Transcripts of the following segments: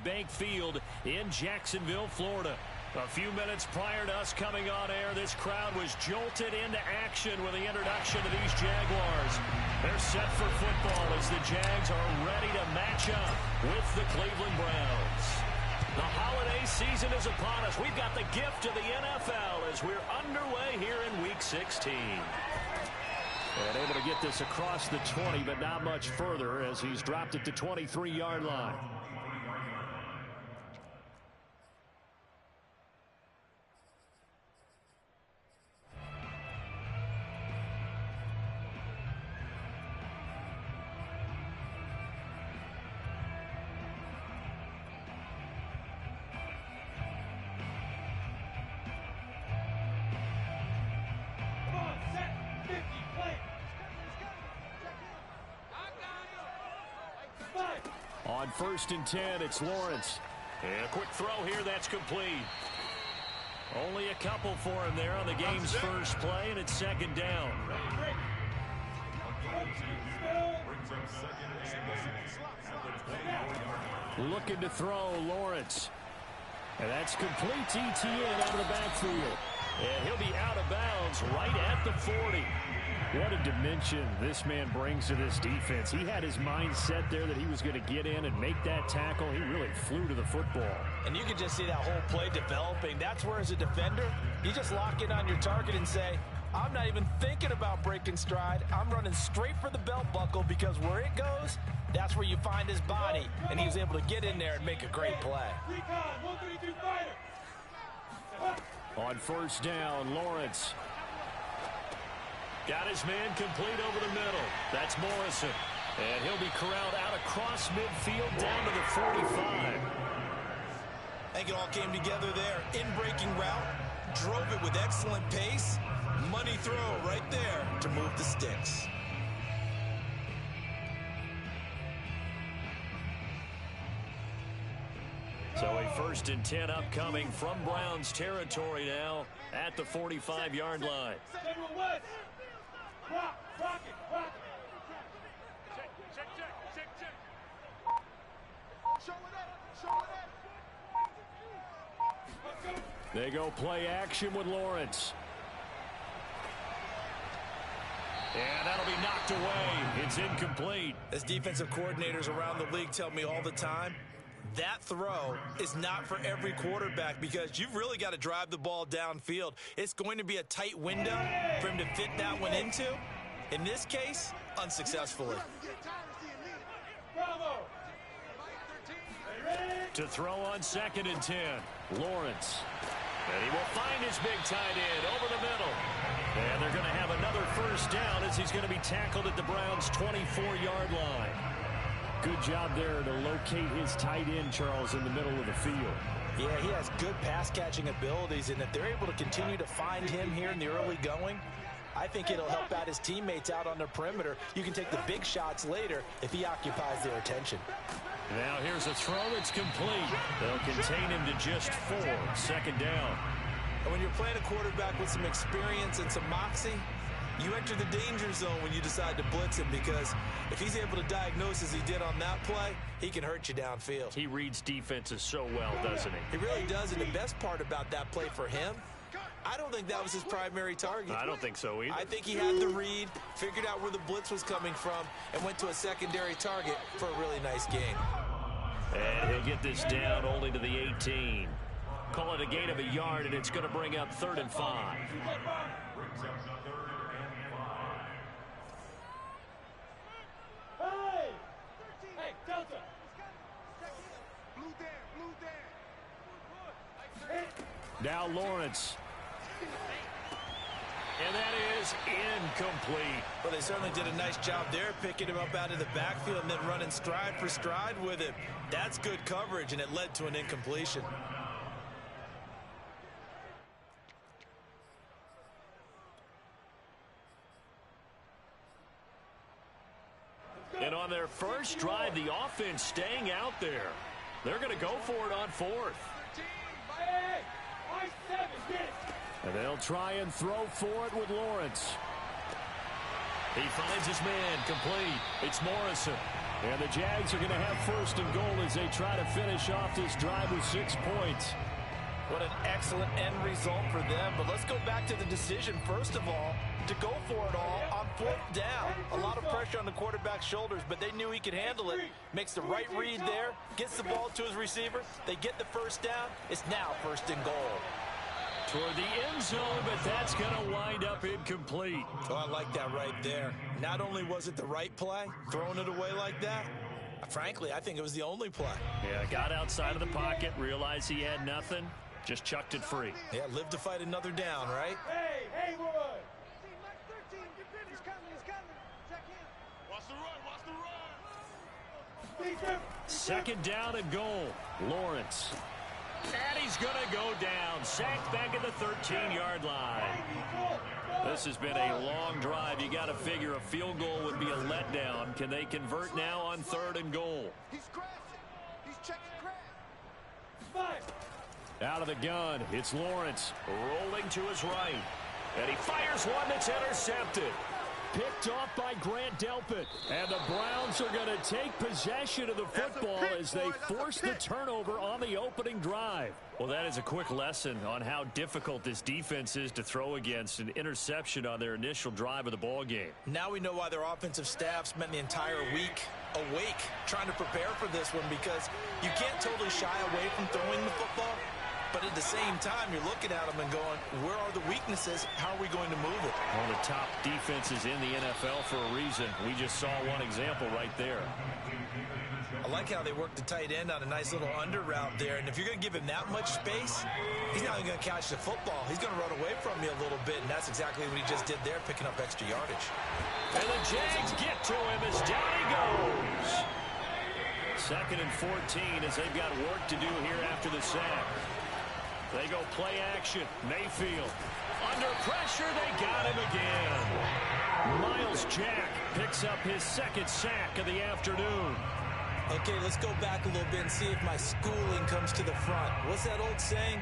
Bank Field in Jacksonville, Florida. A few minutes prior to us coming on air, this crowd was jolted into action with the introduction of these Jaguars. They're set for football as the Jags are ready to match up with the Cleveland Browns. The holiday season is upon us. We've got the gift of the NFL as we're underway here in Week 16. And able to get this across the 20, but not much further as he's dropped it to 23-yard line. On 1st and 10, it's Lawrence. And a quick throw here, that's complete. Only a couple for him there on the game's first play, and it's 2nd down. Looking to throw, Lawrence. And that's complete to Etienne out of the backfield. And he'll be out of bounds right at the 40. What a dimension this man brings to this defense. He had his mind set there that he was going to get in and make that tackle. He really flew to the football. And you can just see that whole play developing. That's where, as a defender, you just lock in on your target and say, I'm not even thinking about breaking stride. I'm running straight for the belt buckle because where it goes, that's where you find his body. And he was able to get in there and make a great play. On 1st down, Lawrence. Got his man complete over the middle. That's Morrison. And he'll be corralled out across midfield down to the 45. I think it all came together there. In-breaking route. Drove it with excellent pace. Money throw right there to move the sticks. So a 1st and 10 upcoming from Browns territory now at the 45-yard line. They go play action with Lawrence. And that'll be knocked away. It's incomplete. As defensive coordinators around the league tell me all the time, that throw is not for every quarterback because you've really got to drive the ball downfield. It's going to be a tight window for him to fit that one into. In this case, unsuccessfully. To throw on 2nd and 10, Lawrence. And he will find his big tight end over the middle. And they're going to have another 1st down as he's going to be tackled at the Browns' 24-yard line. Good job there to locate his tight end, Charles, in the middle of the field. Yeah, he has good pass-catching abilities, and if they're able to continue to find him here in the early going, I think it'll help out his teammates out on the perimeter. You can take the big shots later if he occupies their attention. Now here's a throw that's complete. They'll contain him to just 4. 2nd down. And when you're playing a quarterback with some experience and some moxie, you enter the danger zone when you decide to blitz him because if he's able to diagnose as he did on that play, he can hurt you downfield. He reads defenses so well, doesn't he? He really does, and the best part about that play for him, I don't think that was his primary target. I don't think so either. I think he had the read, figured out where the blitz was coming from, and went to a secondary target for a really nice gain. And he'll get this down only to the 18. Call it a gain of a yard, and it's going to bring up 3rd and 5. Hey, Delta. Now Lawrence. And that is incomplete. Well, they certainly did a nice job there, picking him up out of the backfield and then running stride for stride with him. That's good coverage, and it led to an incompletion. And on their first drive, the offense staying out there. They're going to go for it on 4th. And they'll try and throw for it with Lawrence. He finds his man complete. It's Morrison. And the Jags are going to have first and goal as they try to finish off this drive with 6 points. What an excellent end result for them. But let's go back to the decision, first of all, to go for it all on 4th down. A lot of pressure on the quarterback's shoulders, but they knew he could handle it. Makes the right read there, gets the ball to his receiver. They get the first down. It's now first and goal. Toward the end zone, but that's going to wind up incomplete. Oh, I like that right there. Not only was it the right play, throwing it away like that, frankly, I think it was the only play. Yeah, got outside of the pocket, realized he had nothing, just chucked it free. Yeah, live to fight another down, right? Hey, boy. 13, he's coming. Check in. Watch the run. Second down and goal. Lawrence. And he's going to go down. Sacked back at the 13-yard line. This has been a long drive. You got to figure a field goal would be a letdown. Can they convert now on 3rd and goal? He's crashing. He's checking crash. Out of the gun, it's Lawrence rolling to his right. And he fires one that's intercepted. Picked off by Grant Delpit. And the Browns are going to take possession of the football as they force the turnover on the opening drive. Well, that is a quick lesson on how difficult this defense is to throw against. An interception on their initial drive of the ball game. Now we know why their offensive staff spent the entire week awake trying to prepare for this one, because you can't totally shy away from throwing the football. But at the same time, you're looking at them and going, where are the weaknesses? How are we going to move it? One of the top defenses in the NFL for a reason. We just saw one example right there. I like how they worked the tight end on a nice little under route there. And if you're going to give him that much space, he's not even going to catch the football. He's going to run away from you a little bit, and that's exactly what he just did there, picking up extra yardage. And the Jags get to him as down he goes. 2nd and 14 as they've got work to do here after the sack. They go play action. Mayfield. Under pressure, they got him again. Miles Jack picks up his 2nd sack of the afternoon. Okay, let's go back a little bit and see if my schooling comes to the front. What's that old saying?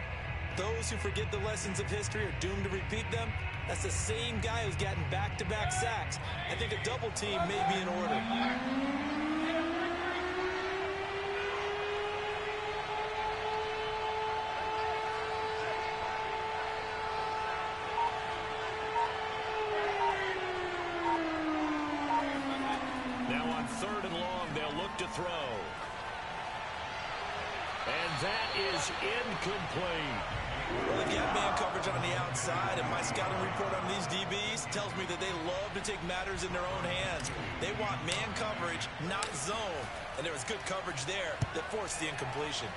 Those who forget the lessons of history are doomed to repeat them. That's the same guy who's gotten back-to-back sacks. I think a double team may be in order. Throw. And that is incomplete. Well, they've got man coverage on the outside, and my scouting report on these DBs tells me that they love to take matters in their own hands. They want man coverage, not zone. And there was good coverage there that forced the incompletion.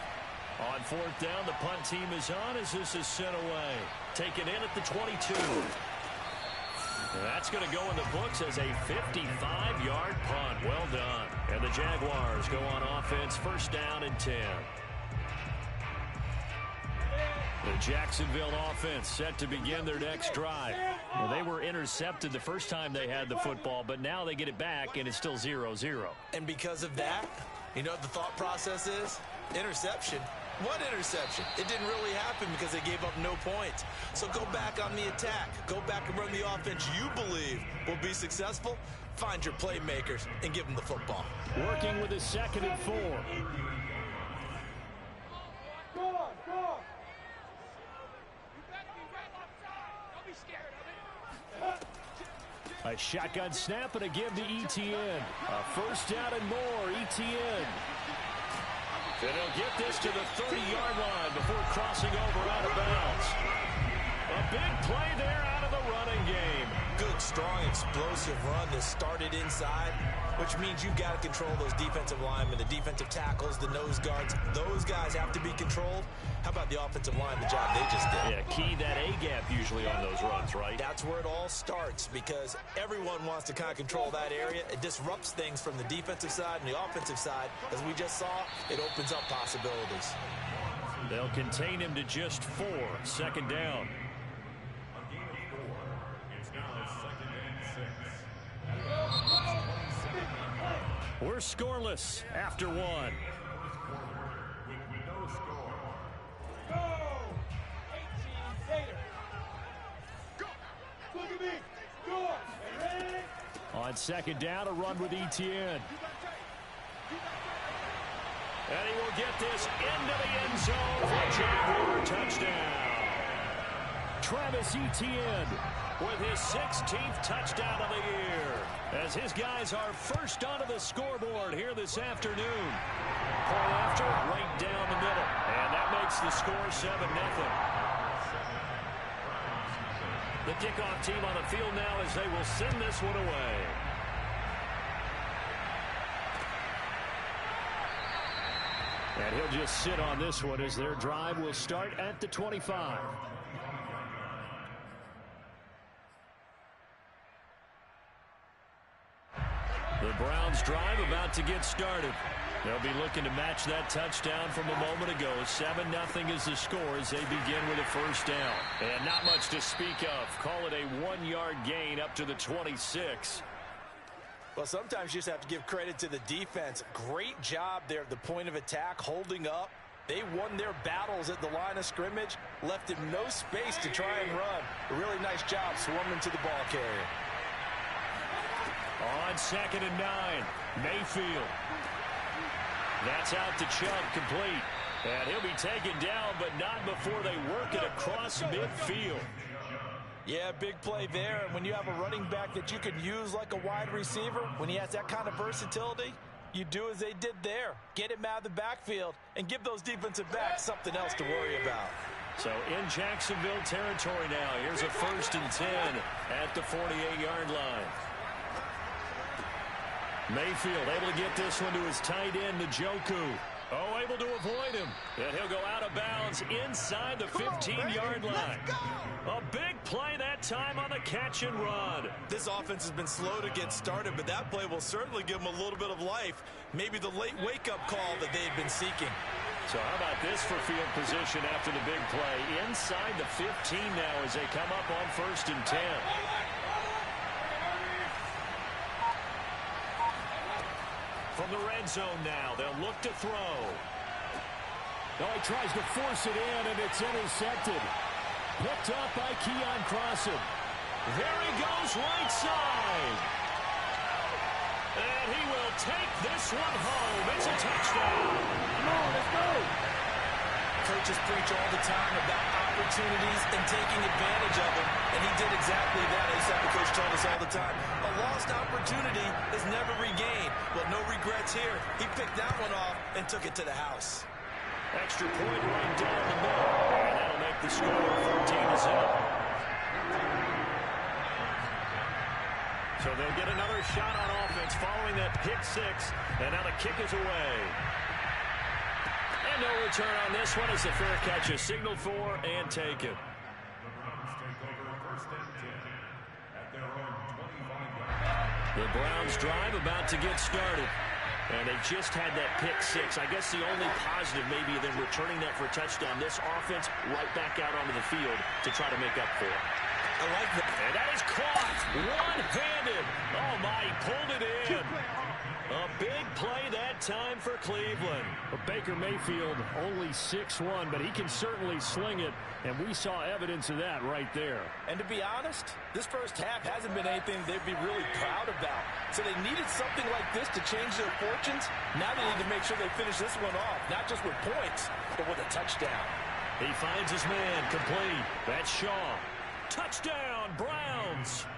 On 4th down, the punt team is on as this is sent away. Taken in at the 22. And that's going to go in the books as a 55-yard punt. Well done. And the Jaguars go on offense, 1st down and 10. The Jacksonville offense set to begin their next drive. Well, they were intercepted the first time they had the football, but now they get it back, and it's still 0-0. And because of that, you know what the thought process is? Interception. What interception? It didn't really happen because they gave up no points. So go back on the attack. Go back and run the offense you believe will be successful. Find your playmakers and give them the football. Working with a 2nd and 4. Go on. A shotgun snap and a give to Etienne. A 1st down and more. Etienne. And he'll get this to the 30-yard line before crossing over out of bounds. A big play there out of the running game. Good, strong, explosive run that started inside, which means you've got to control those defensive linemen, the defensive tackles, the nose guards. Those guys have to be controlled. How about the offensive line, the job they just did? Yeah, key that A-gap usually on those runs, right? That's where it all starts, because everyone wants to kind of control that area. It disrupts things from the defensive side and the offensive side. As we just saw, it opens up possibilities. They'll contain him to just 4. 2nd down. We're scoreless after 1. Go! 18 later. Go! Look at me. Go! Ready? On 2nd down, a run with Etienne. And he will get this into the end zone for a Jaguar touchdown. Travis Etienne with his 16th touchdown of the year, as his guys are first onto the scoreboard here this afternoon. Point after, right down the middle. And that makes the score 7-0. The kickoff team on the field now as they will send this one away. And he'll just sit on this one as their drive will start at the 25. The Browns drive about to get started. They'll be looking to match that touchdown from a moment ago. 7-0 is the score as they begin with a first down. And not much to speak of. Call it a 1-yard gain up to the 26. Well, sometimes you just have to give credit to the defense. Great job there at the point of attack, holding up. They won their battles at the line of scrimmage, left him no space to try and run. A really nice job swarming to the ball carrier. On 2nd and 9, Mayfield. That's out to Chubb, complete. And he'll be taken down, but not before they work it across midfield. Yeah, big play there. And when you have a running back that you can use like a wide receiver, when he has that kind of versatility, you do as they did there. Get him out of the backfield and give those defensive backs something else to worry about. So in Jacksonville territory now. Here's a 1st and 10 at the 48-yard line. Mayfield able to get this one to his tight end, Njoku. Oh, able to avoid him. And he'll go out of bounds inside the 15-yard line. A big play that time on the catch and run. This offense has been slow to get started, but that play will certainly give them a little bit of life. Maybe the late wake-up call that they had been seeking. So how about this for field position after the big play? Inside the 15 now as they come up on 1st and 10. From the red zone now, they'll look to throw. Oh, he tries to force it in, and it's intercepted. Picked up by Keon Crossan. There he goes, right side. And he will take this one home. It's a touchdown. Come on, let's go. Coaches preach all the time about opportunities and taking advantage of them, and he did exactly that. As the coach told us all the time, a lost opportunity is never regained. Well, no regrets here. He picked that one off and took it to the house. Extra point right down the middle, and that'll make the score 14-0. So they'll get another shot on offense following that pick six, and now the kick is away. And no return on this one as the fair catch is signaled for and taken. The Browns drive about to get started. And they just had that pick six. I guess the only positive maybe than returning that for a touchdown. This offense right back out onto the field to try to make up for it. I like that. And that is caught one-handed. Oh, my, he pulled it in. A big play that time for Cleveland. Well, Baker Mayfield only 6'1", but he can certainly sling it, and we saw evidence of that right there. And to be honest, this first half hasn't been anything they'd be really proud about. So they needed something like this to change their fortunes. Now they need to make sure they finish this one off, not just with points, but with a touchdown. He finds his man, complete. That's Shaw. Touchdown, Browns.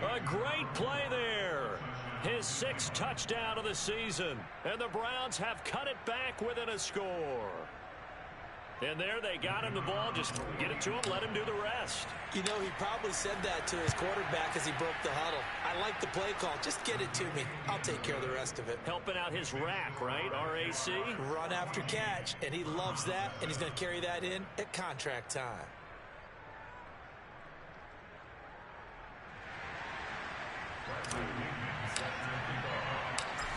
A great play there. His 6th touchdown of the season. And the Browns have cut it back within a score. And there they got him the ball. Just get it to him, let him do the rest. You know, he probably said that to his quarterback as he broke the huddle. I like the play call. Just get it to me. I'll take care of the rest of it. Helping out his rack, right? RAC? Run after catch. And he loves that. And he's going to carry that in at contract time.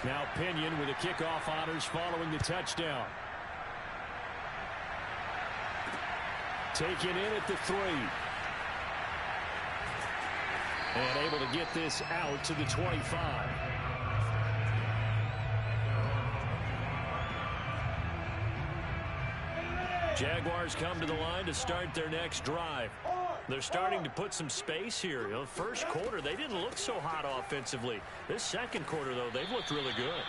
Now Pinion with the kickoff honors following the touchdown. Taken in at the 3. And able to get this out to the 25. Jaguars come to the line to start their next drive. They're starting to put some space here. You know, first quarter, they didn't look so hot offensively. This second quarter, though, they've looked really good.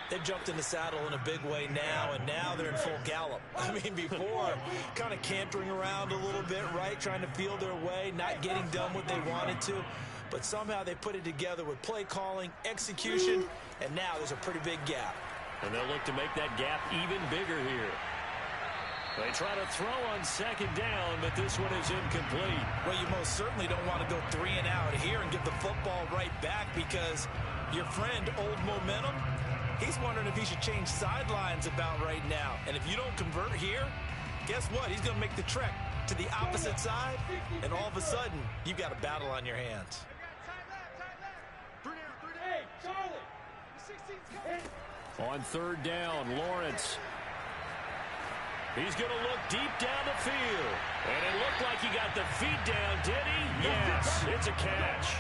They've jumped in the saddle in a big way now, and now they're in full gallop. I mean, before, kind of cantering around a little bit, right, trying to feel their way, not getting done what they wanted to. But somehow they put it together with play calling, execution, and now there's a pretty big gap. And they'll look to make that gap even bigger here. They try to throw on second down, but this one is incomplete. Well, you most certainly don't want to go 3 and out here and give the football right back, because your friend, Old Momentum, he's wondering if he should change sidelines about right now. And if you don't convert here, guess what? He's going to make the trek to the opposite side, and all of a sudden, you've got a battle on your hands. Hey, Charlie! The 16's coming! On third down, Lawrence. He's going to look deep down the field. And it looked like he got the feet down, did he? Yes, it's a catch.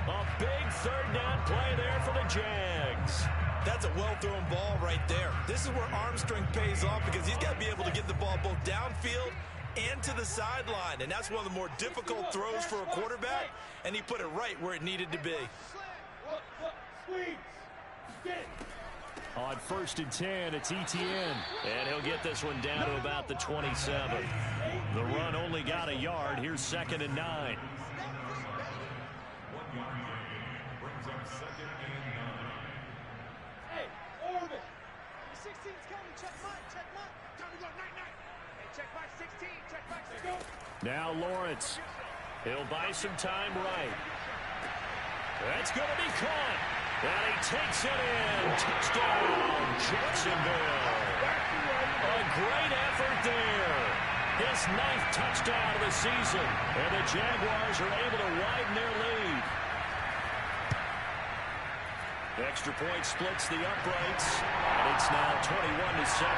A big third down play there for the Jags. That's a well-thrown ball right there. This is where arm strength pays off, because he's got to be able to get the ball both downfield and to the sideline. And that's one of the more difficult throws for a quarterback, and he put it right where it needed to be. Squeeze! Get it! On 1st and 10, it's Etienne. And he'll get this one down to about the 27. The run only got a yard. Here's 2nd and 9. Hey, Orbit! The 16's coming. Check mine. Check mine. Time to go. Night. Hey, check my 16. Check my 16. Now Lawrence. He'll buy some time right. That's going to be caught. And he takes it in. Touchdown, Jacksonville. A great effort there. His 9th touchdown of the season. And the Jaguars are able to widen their lead. Extra point splits the uprights. And it's now 21-7.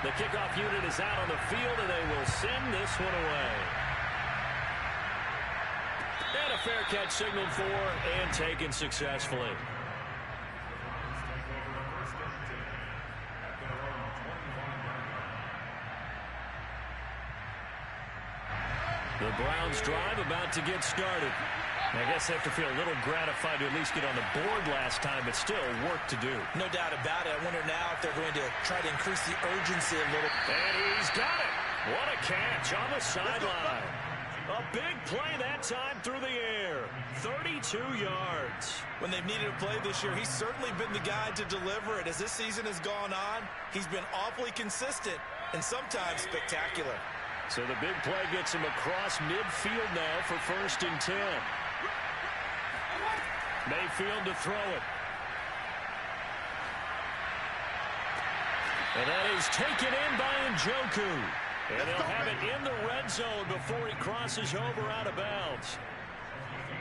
The kickoff unit is out on the field, and they will send this one away. And a fair catch signaled for and taken successfully. The Browns drive about to get started. I guess they have to feel a little gratified to at least get on the board last time, but still work to do. No doubt about it. I wonder now if they're going to try to increase the urgency a little. And he's got it. What a catch on the sideline. A big play that time through the air. 32 yards. When they've needed a play this year, he's certainly been the guy to deliver it. As this season has gone on, he's been awfully consistent and sometimes spectacular. So the big play gets him across midfield now for 1st and 10. Mayfield to throw it. And that is taken in by Njoku. And he'll have it in the red zone before he crosses over out of bounds.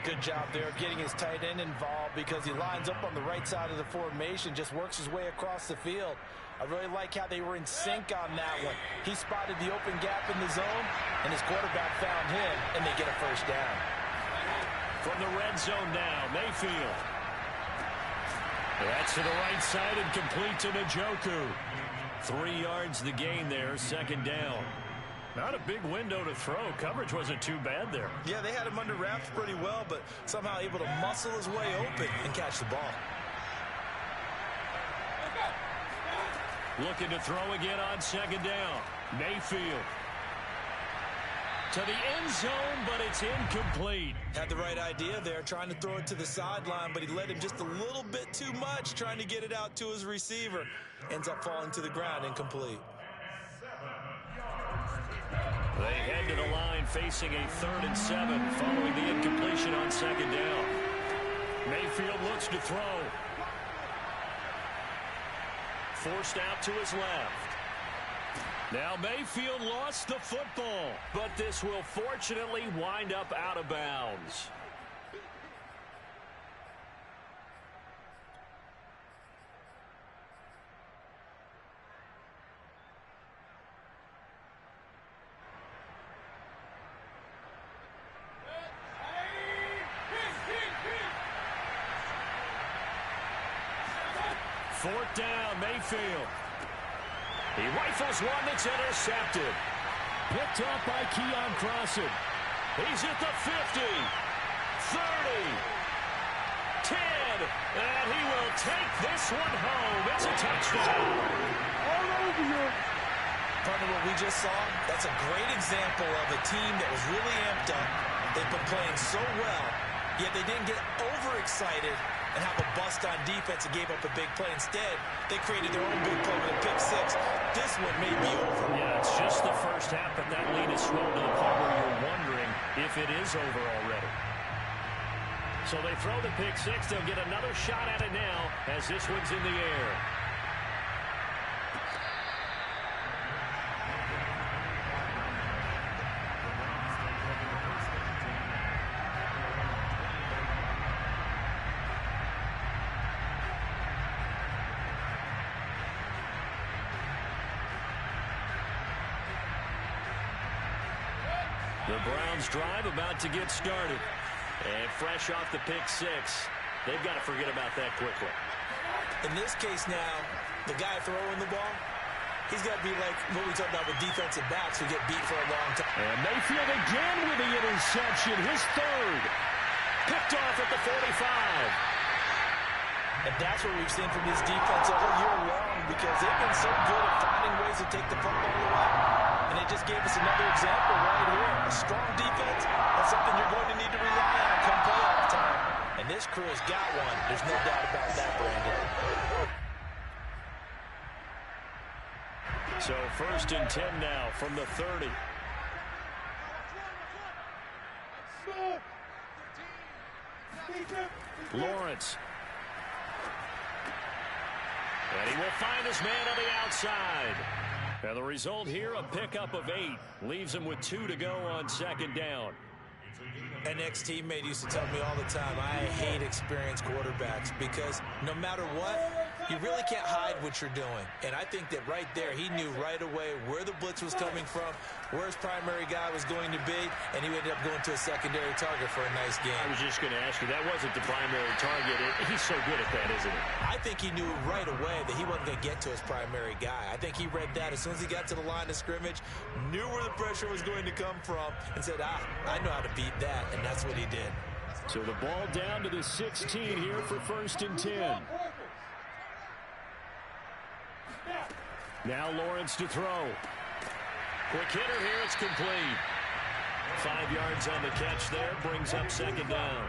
Good job there getting his tight end involved, because he lines up on the right side of the formation, just works his way across the field. I really like how they were in sync on that one. He spotted the open gap in the zone, and his quarterback found him, and they get a first down. From the red zone now, Mayfield. That's to the right side and complete to Njoku. 3 yards the gain there, 2nd down. Not a big window to throw. Coverage wasn't too bad there. Yeah, they had him under wraps pretty well, but somehow able to muscle his way open and catch the ball. Looking to throw again on 2nd down. Mayfield. To the end zone, but it's incomplete. Had the right idea there, trying to throw it to the sideline, but he let him just a little bit too much, trying to get it out to his receiver. Ends up falling to the ground, incomplete. They head to the line facing a 3rd and 7 following the incompletion on 2nd down. Mayfield looks to throw. Forced out to his left. Now Mayfield lost the football, but this will fortunately wind up out of bounds. Fourth down, Mayfield. He rifles one that's intercepted. Picked up by Keon Crossan. He's at the 50. 30, 10, and he will take this one home. It's a touchdown. All over you. Partner, what we just saw, that's a great example of a team that was really amped up. They've been playing so well, yet they didn't get overexcited and have a bust on defense and gave up a big play. Instead, they created their own big play with a pick six. This one may be over. Yeah, it's just the first half, but that lead is swelled to the point where you're wondering if it is over already. So they throw the pick six. They'll get another shot at it now as this one's in the air. The Browns drive about to get started. And fresh off the pick six, they've got to forget about that quickly. In this case now, the guy throwing the ball, he's got to be like what we talked about with defensive backs who get beat for a long time. And Mayfield again with the interception, his third. Picked off at the 45. And that's what we've seen from this defense all year long because they've been so good at finding ways to take the football away. And they just gave us another example right here. A strong defense, that's something you're going to need to rely on come playoff time. And this crew has got one. There's no doubt about that, Brandon. So 1st and 10 now from the 30. Lawrence. And he will find his man on the outside. And the result here, a pickup of 8. Leaves him with 2 to go on 2nd down. An ex-teammate used to tell me all the time, I hate experienced quarterbacks because no matter what, you really can't hide what you're doing. And I think that right there, he knew right away where the blitz was coming from, where his primary guy was going to be, and he ended up going to a secondary target for a nice game. I was just going to ask you, that wasn't the primary target. He's so good at that, isn't he? I think he knew right away that he wasn't going to get to his primary guy. I think he read that as soon as he got to the line of scrimmage, knew where the pressure was going to come from, and said, I know how to beat that, and that's what he did. So the ball down to the 16 here for 1st and 10. Now Lawrence to throw. Quick hitter here, it's complete. 5 yards on the catch there, brings up 2nd down.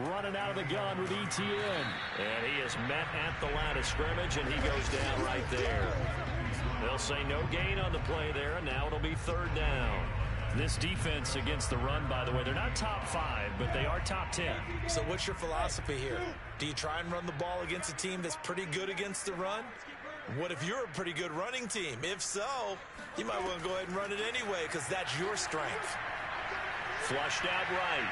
Running out of the gun with ETN. And he is met at the line of scrimmage, and he goes down right there. They'll say no gain on the play there, and now it'll be 3rd down. This defense against the run, by the way, they're not top 5, but they are top 10. So what's your philosophy here? Do you try and run the ball against a team that's pretty good against the run? What if you're a pretty good running team? If so, you might want to go ahead and run it anyway because that's your strength. Flushed out right.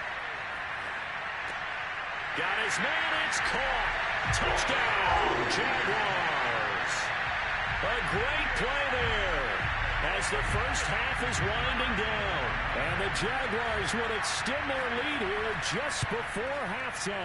Got his man, it's caught. Touchdown, Jaguars. A great play there as the first half is winding down. And the Jaguars would extend their lead here just before halftime.